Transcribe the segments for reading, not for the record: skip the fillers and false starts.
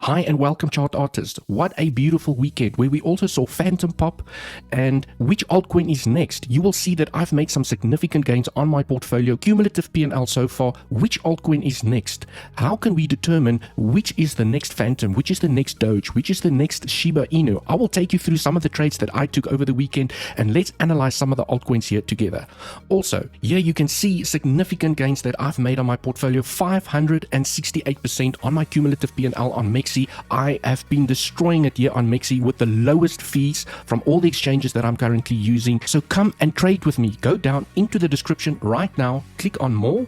Hi and welcome, chart artists. What a beautiful weekend where we also saw Phantom pop. And which altcoin is next? You will see that I've made some significant gains on my portfolio, cumulative P&L so far. Which altcoin is next? How can we determine which is the next Phantom, which is the next Doge, which is the next Shiba Inu? I will take you through some of the trades that I took over the weekend, and let's analyze some of the altcoins here together. Also, here you can see significant gains that I've made on my portfolio, 568% on my cumulative P&L on MEXC. I have been destroying it here on MEXC with the lowest fees from all the exchanges that I'm currently using. So come and trade with me. Go down into the description right now, click on more,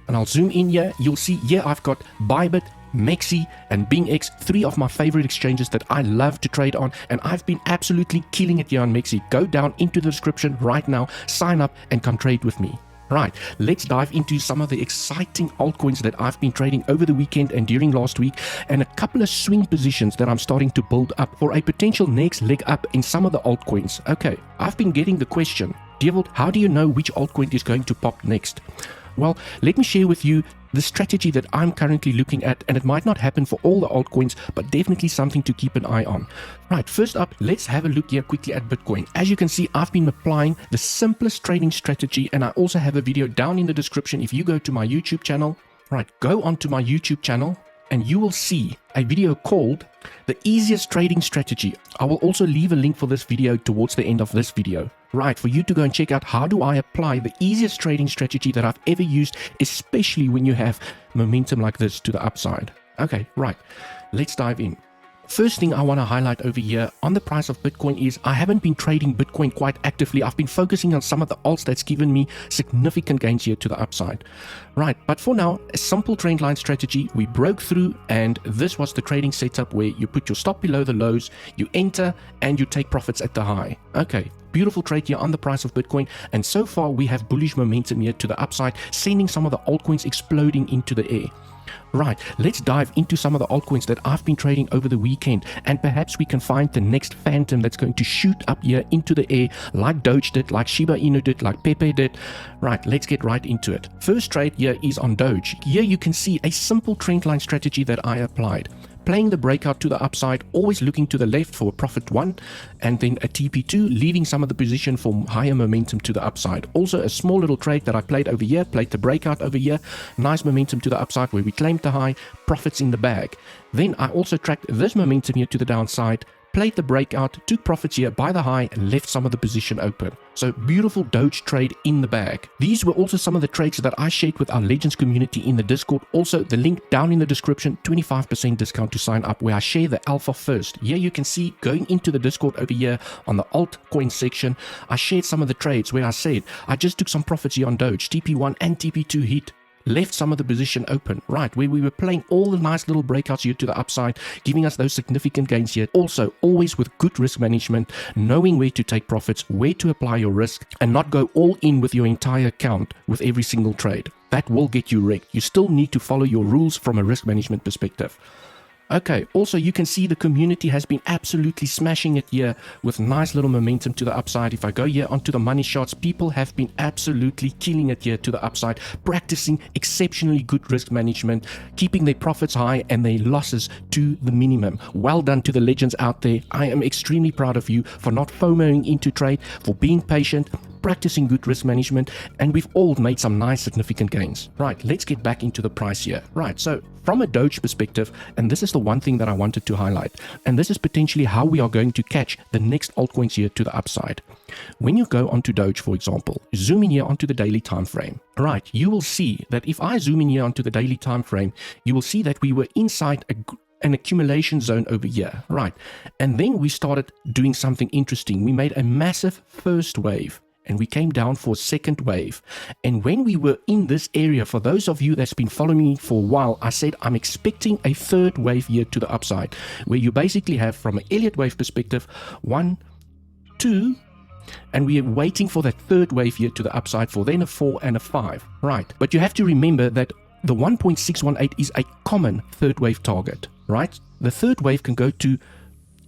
and I'll zoom in here. You'll see here I've got Bybit, MEXC and BingX, three of my favorite exchanges that I love to trade on, and I've been absolutely killing it here on MEXC. Go down into the description right now, sign up and come trade with me. Right, let's dive into some of the exciting altcoins that I've been trading over the weekend and during last week, and a couple of swing positions that I'm starting to build up for a potential next leg up in some of the altcoins. Okay, I've been getting the question, Dewald, how do you know which altcoin is going to pop next? Well, let me share with you the strategy that I'm currently looking at, and it might not happen for all the altcoins, but definitely something to keep an eye on. Right, first up, let's have a look here quickly at Bitcoin. As you can see, I've been applying the simplest trading strategy, and I also have a video down in the description. If you go to my YouTube channel, right, go onto my YouTube channel, and you will see a video called The Easiest Trading Strategy. I will also leave a link for this video towards the end of this video. Right, for you to go and check out how do I apply the easiest trading strategy that I've ever used, especially when you have momentum like this to the upside. Okay, right, let's dive in. First thing I want to highlight over here on the price of Bitcoin is I haven't been trading Bitcoin quite actively. I've been focusing on some of the alts that's given me significant gains here to the upside. Right, but for now, a simple trend line strategy. We broke through, and this was the trading setup where you put your stop below the lows, you enter, and you take profits at the high. Okay, beautiful trade here on the price of Bitcoin, and so far we have bullish momentum here to the upside, sending some of the altcoins exploding into the air. Right, let's dive into some of the altcoins that I've been trading over the weekend, and perhaps we can find the next Phantom that's going to shoot up here into the air like Doge did, like Shiba Inu did, like Pepe did. Right, let's get right into it. First trade here is on Doge. Here you can see a simple trend line strategy that I applied. Playing the breakout to the upside, always looking to the left for a profit 1, and then a TP2, leaving some of the position for higher momentum to the upside. Also a small little trade that I played over here, played the breakout over here, nice momentum to the upside where we claimed the high, profits in the bag. Then I also tracked this momentum here to the downside, played the breakout, took profits here by the high, and left some of the position open. So beautiful Doge trade in the bag. These were also some of the trades that I shared with our Legends community in the Discord. Also the link down in the description, 25% discount to sign up, where I share the alpha first. Here you can see going into the Discord over here on the altcoin section, I shared some of the trades where I said I just took some profits here on Doge, TP1 and TP2 hit. Left some of the position open, right, where we were playing all the nice little breakouts here to the upside, giving us those significant gains here. Also, always with good risk management, knowing where to take profits, where to apply your risk, and not go all in with your entire account with every single trade. That will get you wrecked. You still need to follow your rules from a risk management perspective. Okay, also you can see the community has been absolutely smashing it here with nice little momentum to the upside. If I go here onto the money shots, people have been absolutely killing it here to the upside, practicing exceptionally good risk management, keeping their profits high and their losses to the minimum. Well done to the legends out there. I am extremely proud of you for not FOMOing into trade, for being patient, practicing good risk management, and we've all made some nice significant gains. Right, let's get back into the price here. Right, so from a Doge perspective, and this is the one thing that I wanted to highlight, and this is potentially how we are going to catch the next altcoins here to the upside. When you go onto Doge, for example, zoom in here onto the daily time frame. Right, you will see that if I zoom in here onto the daily time frame, you will see that we were inside an accumulation zone over here, right? And then we started doing something interesting. We made a massive first wave, and we came down for a second wave. And when we were in this area, for those of you that's been following me for a while, I said I'm expecting a third wave here to the upside, where you basically have, from an Elliott wave perspective, 1, 2, and we are waiting for that third wave here to the upside for then a 4 and a 5, right? But you have to remember that the 1.618 is a common third wave target, right? The third wave can go to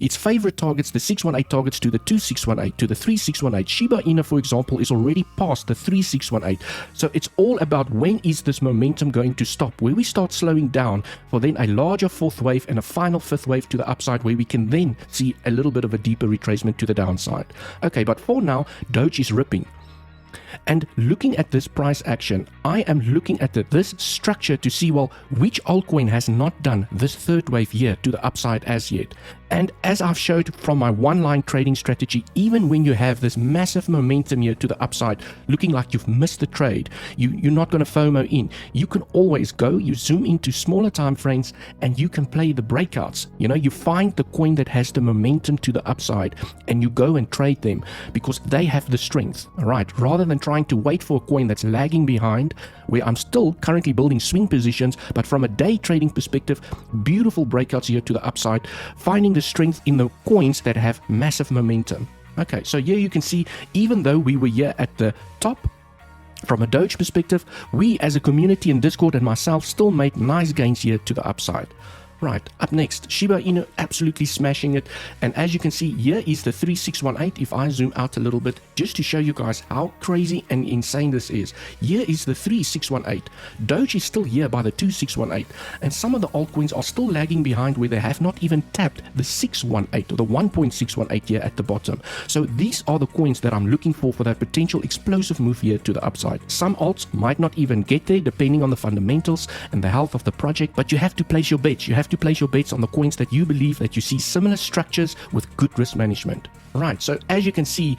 its favorite targets, the 618 targets, to the 2618, to the 3618. Shiba Inu, for example, is already past the 3618. So it's all about when is this momentum going to stop, where we start slowing down for then a larger fourth wave and a final fifth wave to the upside, where we can then see a little bit of a deeper retracement to the downside. Okay, but for now, Doge is ripping. And looking at this price action, I am looking at this structure to see, well, which altcoin has not done this third wave here to the upside as yet. And as I've showed from my one-line trading strategy, even when you have this massive momentum here to the upside, looking like you've missed the trade, you're not going to FOMO in. You can always go, you zoom into smaller time frames, and you can play the breakouts. You know, you find the coin that has the momentum to the upside, and you go and trade them because they have the strength, all right? Rather than trying to wait for a coin that's lagging behind, where I'm still currently building swing positions, but from a day trading perspective, beautiful breakouts here to the upside, finding the strength in the coins that have massive momentum. Okay, so here you can see, even though we were here at the top, from a Doge perspective, we as a community in Discord and myself still made nice gains here to the upside. Right, up next, Shiba Inu absolutely smashing it. And as you can see, here is the 3618. If I zoom out a little bit, just to show you guys how crazy and insane this is. Here is the 3618. Doge is still here by the 2618. And some of the altcoins are still lagging behind, where they have not even tapped the 618 or the 1.618 here at the bottom. So these are the coins that I'm looking for that potential explosive move here to the upside. Some alts might not even get there depending on the fundamentals and the health of the project, but you have to place your bets. You have to place your bets on the coins that you believe that you see similar structures with good risk management. Right, so as you can see,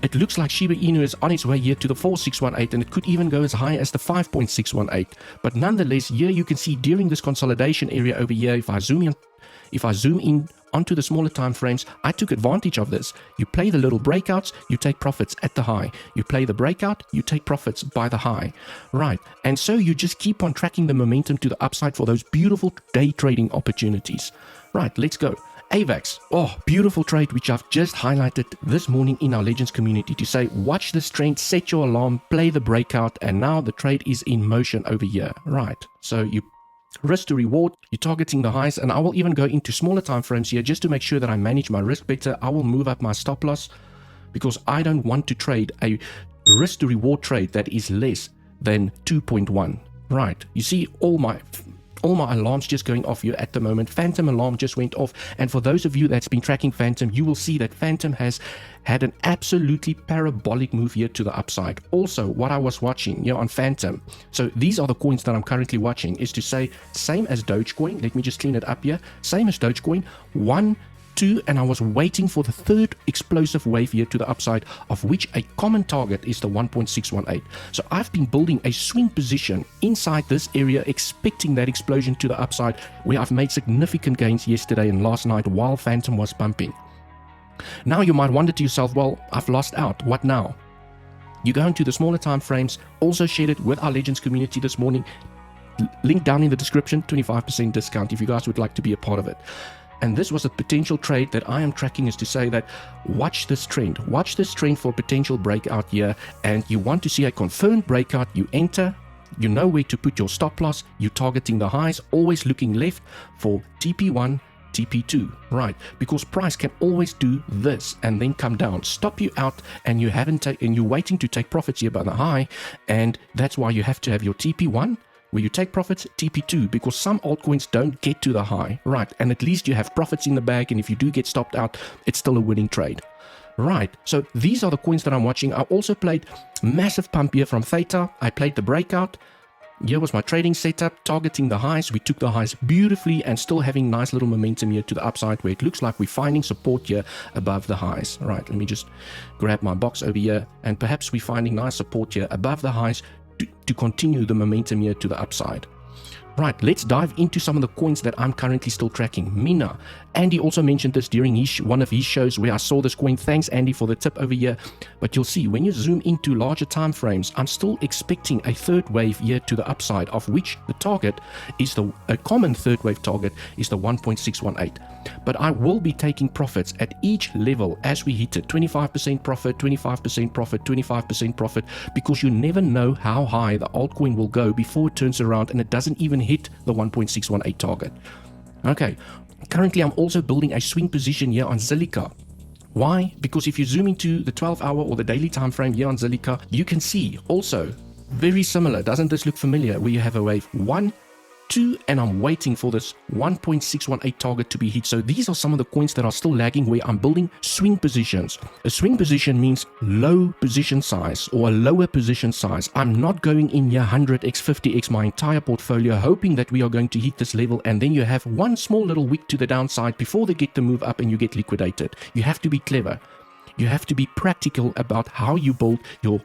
it looks like Shiba Inu is on its way here to the 4618, and it could even go as high as the 5.618. But nonetheless, here you can see during this consolidation area over here, if I zoom in onto the smaller time frames, I took advantage of this. You play the little breakouts, you take profits at the high. You play the breakout, you take profits by the high. Right, and so you just keep on tracking the momentum to the upside for those beautiful day trading opportunities. Right, let's go. AVAX, oh, beautiful trade which I've just highlighted this morning in our Legends community to say, watch this trend, set your alarm, play the breakout, and now the trade is in motion over here. Right, so you risk to reward, you're targeting the highs, and I will even go into smaller time frames here just to make sure that I manage my risk better. I will move up my stop loss because I don't want to trade a risk to reward trade that is less than 2.1. Right, you see all my alarms just going off here at the moment. Phantom alarm just went off, and for those of you that's been tracking Phantom, you will see that Phantom has had an absolutely parabolic move here to the upside. Also, what I was watching here on Phantom, so these are the coins that I'm currently watching, is to say, same as Dogecoin, let me just clean it up here, same as Dogecoin, 1, 2, and I was waiting for the third explosive wave here to the upside, of which a common target is the 1.618. So I've been building a swing position inside this area, expecting that explosion to the upside, where I've made significant gains yesterday and last night while Phantom was pumping. Now you might wonder to yourself, well, I've lost out, what now? You go into the smaller time frames, also shared it with our Legends community this morning, link down in the description, 25% discount if you guys would like to be a part of it. And this was a potential trade that I am tracking, is to say that watch this trend for a potential breakout here, and you want to see a confirmed breakout, you enter, you know where to put your stop loss, you're targeting the highs, always looking left for TP1, TP2, right? Because price can always do this and then come down, stop you out, and you haven't taken, and you're waiting to take profits here by the high, and that's why you have to have your TP1 where you take profits, TP2, because some altcoins don't get to the high, right? And at least you have profits in the bag, and if you do get stopped out, it's still a winning trade. Right, so these are the coins that I'm watching. I also played massive pump here from Theta. I played the breakout. Here was my trading setup, targeting the highs. We took the highs beautifully and still having nice little momentum here to the upside, where it looks like we're finding support here above the highs. Right, let me just grab my box over here, and perhaps we're finding nice support here above the highs to continue the momentum here to the upside. Right, let's dive into some of the coins that I'm currently still tracking. Mina. Andy also mentioned this during one of his shows where I saw this coin. Thanks, Andy, for the tip over here. But you'll see when you zoom into larger time frames, I'm still expecting a third wave here to the upside, of which the target is a common third wave target is the 1.618. But I will be taking profits at each level as we hit it. 25% profit, 25% profit, 25% profit, because you never know how high the altcoin will go before it turns around and it doesn't even hit the 1.618 target. Okay, Currently, I'm also building a swing position here on Zilliqa. Why? Because if you zoom into the 12-hour or the daily time frame here on Zilliqa, you can see also very similar. Doesn't this look familiar? Where you have a wave 1, 2, and I'm waiting for this 1.618 target to be hit. So these are some of the coins that are still lagging where I'm building swing positions. A swing position means low position size or a lower position size. I'm not going in here 100x, 50x my entire portfolio hoping that we are going to hit this level, and then you have one small little wick to the downside before they get the move up and you get liquidated. You have to be clever. You have to be practical about how you build your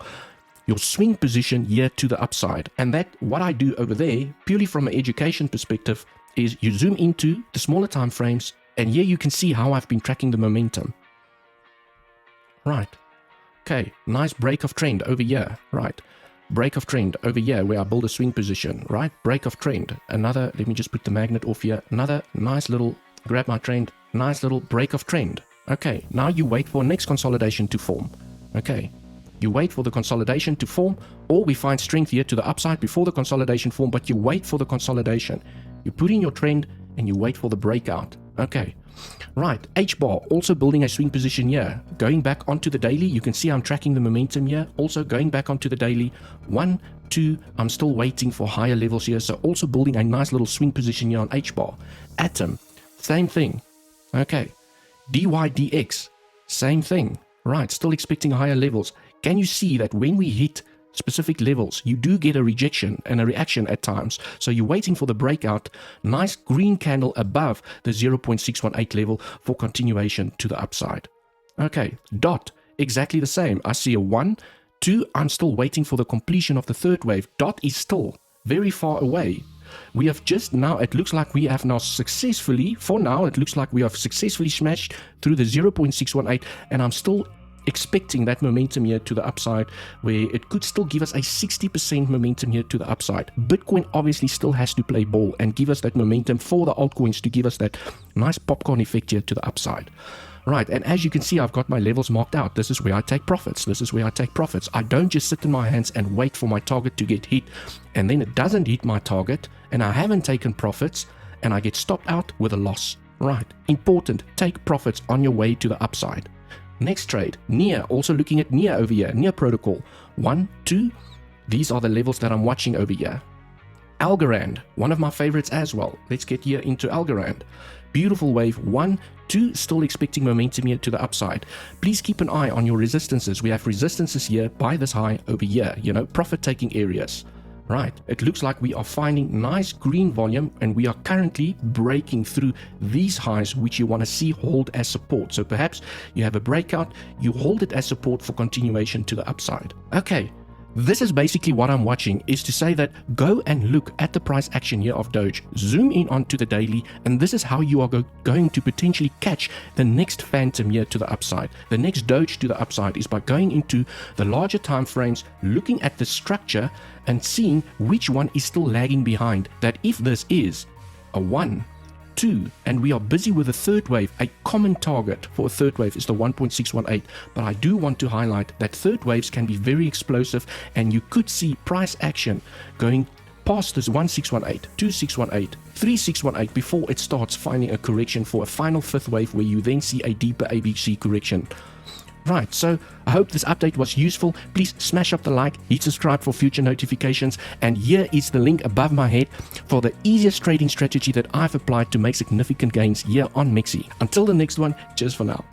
swing position here to the upside. And that what I do over there, purely from an education perspective, is you zoom into the smaller time frames, and here you can see how I've been tracking the momentum. Right. Okay, nice break of trend over here. Right. Break of trend over here where I build a swing position. Right. Break of trend. Another, let me just put the magnet off here. Another nice little, grab my trend, nice little break of trend. Okay, now you wait for next consolidation to form. Okay. You wait for the consolidation to form, or we find strength here to the upside before the consolidation form, but you wait for the consolidation. You put in your trend and you wait for the breakout. Okay, right. H-bar, also building a swing position here. Going back onto the daily, you can see I'm tracking the momentum here. Also going back onto the daily. 1, 2, I'm still waiting for higher levels here. So also building a nice little swing position here on H-bar. Atom, same thing. Okay, DYDX, same thing. Right, still expecting higher levels. Can you see that when we hit specific levels, you do get a rejection and a reaction at times? So you're waiting for the breakout, nice green candle above the 0.618 level for continuation to the upside. Okay, dot, exactly the same. I see a 1, 2, I'm still waiting for the completion of the third wave. Dot is still very far away. We have just now, it looks like we have now successfully, for now, it looks like we have successfully smashed through the 0.618, and I'm still expecting that momentum here to the upside where it could still give us a 60% momentum here to the upside. Bitcoin obviously still has to play ball and give us that momentum for the altcoins to give us that nice popcorn effect here to the upside. Right, and as you can see, I've got my levels marked out. This is where I take profits. This is where I take profits. I don't just sit in my hands and wait for my target to get hit, and then it doesn't hit my target, and I haven't taken profits, and I get stopped out with a loss. Right, important, take profits on your way to the upside. Next trade, NEAR, also looking at NEAR over here, NEAR protocol, 1, 2, these are the levels that I'm watching over here. Algorand, one of my favorites as well. Let's get here into Algorand. Beautiful wave, 1, 2, still expecting momentum here to the upside. Please keep an eye on your resistances. We have resistances here by this high over here, profit taking areas. Right, it looks like we are finding nice green volume, and we are currently breaking through these highs, which you want to see hold as support. So perhaps you have a breakout, you hold it as support for continuation to the upside. Okay, this is basically what I'm watching, is to say that go and look at the price action here of Doge, zoom in onto the daily, and this is how you are going to potentially catch the next phantom here to the upside. The next Doge to the upside is by going into the larger time frames, looking at the structure and seeing which one is still lagging behind. That if this is a 1, 2, and we are busy with a third wave, a common target for a third wave is the 1.618. But I do want to highlight that third waves can be very explosive, and you could see price action going past this 1618, 2618, 3618 before it starts finding a correction for a final fifth wave where you then see a deeper ABC correction. Right, so I hope this update was useful. Please smash up the like, hit subscribe for future notifications, and here is the link above my head for the easiest trading strategy that I've applied to make significant gains here on Mexi. Until the next one, cheers for now.